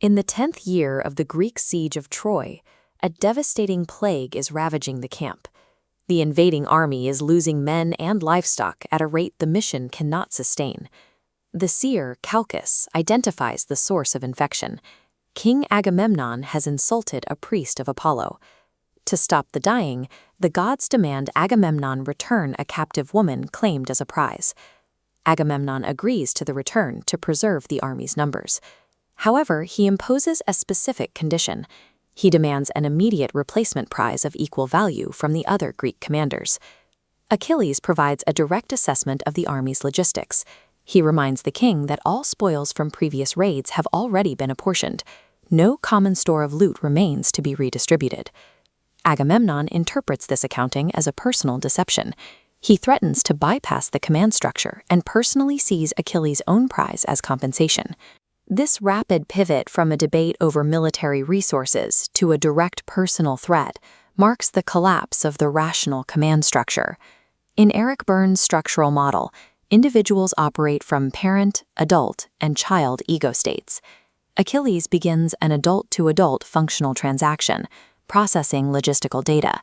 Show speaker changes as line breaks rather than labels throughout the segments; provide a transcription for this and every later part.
In the 10th year of the Greek siege of Troy, a devastating plague is ravaging the camp. The invading army is losing men and livestock at a rate the mission cannot sustain. The seer, Calchas, identifies the source of infection. King Agamemnon has insulted a priest of Apollo. To stop the dying, the gods demand Agamemnon return a captive woman claimed as a prize. Agamemnon agrees to the return to preserve the army's numbers. However, he imposes a specific condition. He demands an immediate replacement prize of equal value from the other Greek commanders. Achilles provides a direct assessment of the army's logistics. He reminds the king that all spoils from previous raids have already been apportioned. No common store of loot remains to be redistributed. Agamemnon interprets this accounting as a personal deception. He threatens to bypass the command structure and personally seize Achilles' own prize as compensation. This rapid pivot from a debate over military resources to a direct personal threat marks the collapse of the rational command structure. In Eric Berne's structural model, individuals operate from parent, adult, and child ego states. Achilles begins an adult-to-adult functional transaction, processing logistical data.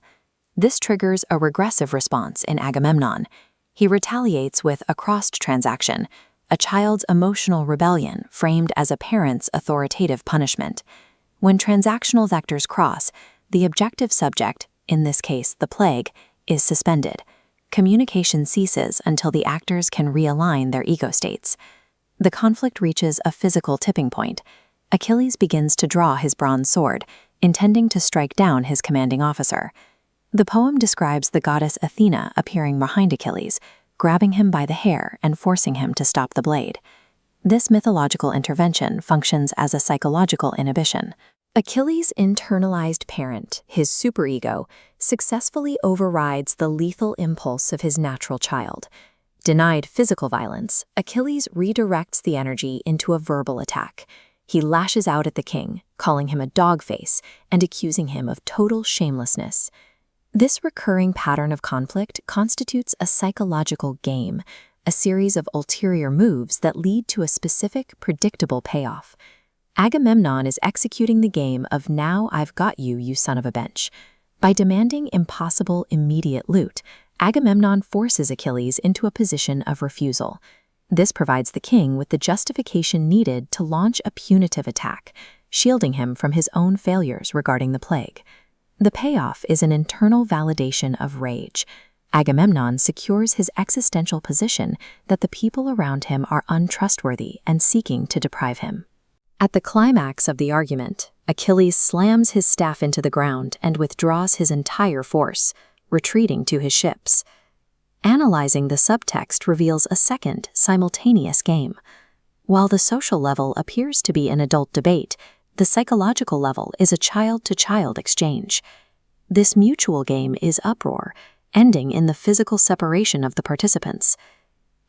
This triggers a regressive response in Agamemnon. He retaliates with a crossed transaction, a child's emotional rebellion framed as a parent's authoritative punishment. When transactional vectors cross, the objective subject, in this case the plague, is suspended. Communication ceases until the actors can realign their ego states. The conflict reaches a physical tipping point. Achilles begins to draw his bronze sword, intending to strike down his commanding officer. The poem describes the goddess Athena appearing behind Achilles, grabbing him by the hair and forcing him to stop the blade. This mythological intervention functions as a psychological inhibition. Achilles' internalized parent, his superego, successfully overrides the lethal impulse of his natural child. Denied physical violence, Achilles redirects the energy into a verbal attack. He lashes out at the king, calling him a dog-face and accusing him of total shamelessness. This recurring pattern of conflict constitutes a psychological game, a series of ulterior moves that lead to a specific, predictable payoff. Agamemnon is executing the game of "now I've got you, you son of a bench." By demanding impossible, immediate loot, Agamemnon forces Achilles into a position of refusal. This provides the king with the justification needed to launch a punitive attack, shielding him from his own failures regarding the plague. The payoff is an internal validation of rage. Agamemnon secures his existential position that the people around him are untrustworthy and seeking to deprive him. At the climax of the argument, Achilles slams his staff into the ground and withdraws his entire force, retreating to his ships. Analyzing the subtext reveals a second, simultaneous game. While the social level appears to be an adult debate, the psychological level is a child-to-child exchange. This mutual game is uproar, ending in the physical separation of the participants.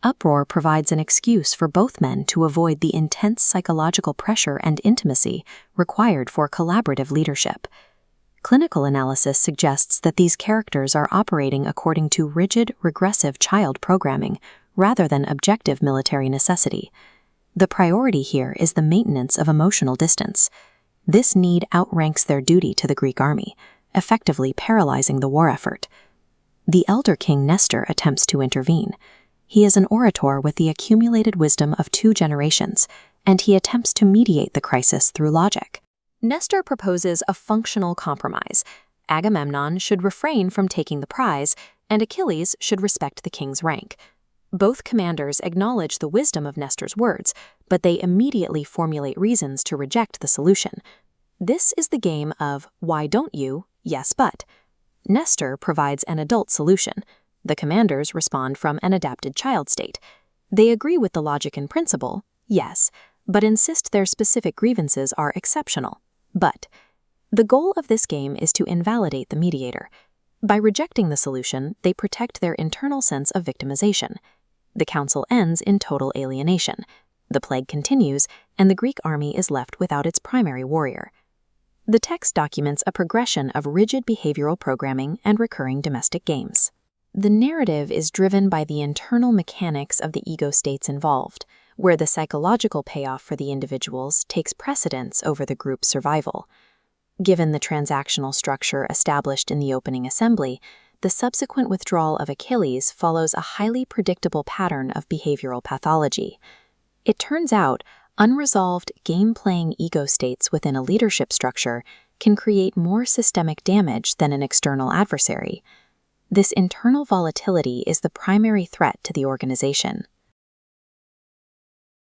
Uproar provides an excuse for both men to avoid the intense psychological pressure and intimacy required for collaborative leadership. Clinical analysis suggests that these characters are operating according to rigid, regressive child programming rather than objective military necessity. The priority here is the maintenance of emotional distance. This need outranks their duty to the Greek army, effectively paralyzing the war effort. The elder king Nestor attempts to intervene. He is an orator with the accumulated wisdom of 2 generations, and he attempts to mediate the crisis through logic. Nestor proposes a functional compromise. Agamemnon should refrain from taking the prize, and Achilles should respect the king's rank. Both commanders acknowledge the wisdom of Nestor's words, but they immediately formulate reasons to reject the solution. This is the game of "why don't you? Yes, but." Nestor provides an adult solution. The commanders respond from an adapted child state. They agree with the logic in principle, yes, but insist their specific grievances are exceptional, but. The goal of this game is to invalidate the mediator. By rejecting the solution, they protect their internal sense of victimization. The council ends in total alienation. The plague continues, and the Greek army is left without its primary warrior. The text documents a progression of rigid behavioral programming and recurring domestic games. The narrative is driven by the internal mechanics of the ego states involved, where the psychological payoff for the individuals takes precedence over the group's survival. Given the transactional structure established in the opening assembly, the subsequent withdrawal of Achilles follows a highly predictable pattern of behavioral pathology. It turns out, unresolved game-playing ego states within a leadership structure can create more systemic damage than an external adversary. This internal volatility is the primary threat to the organization.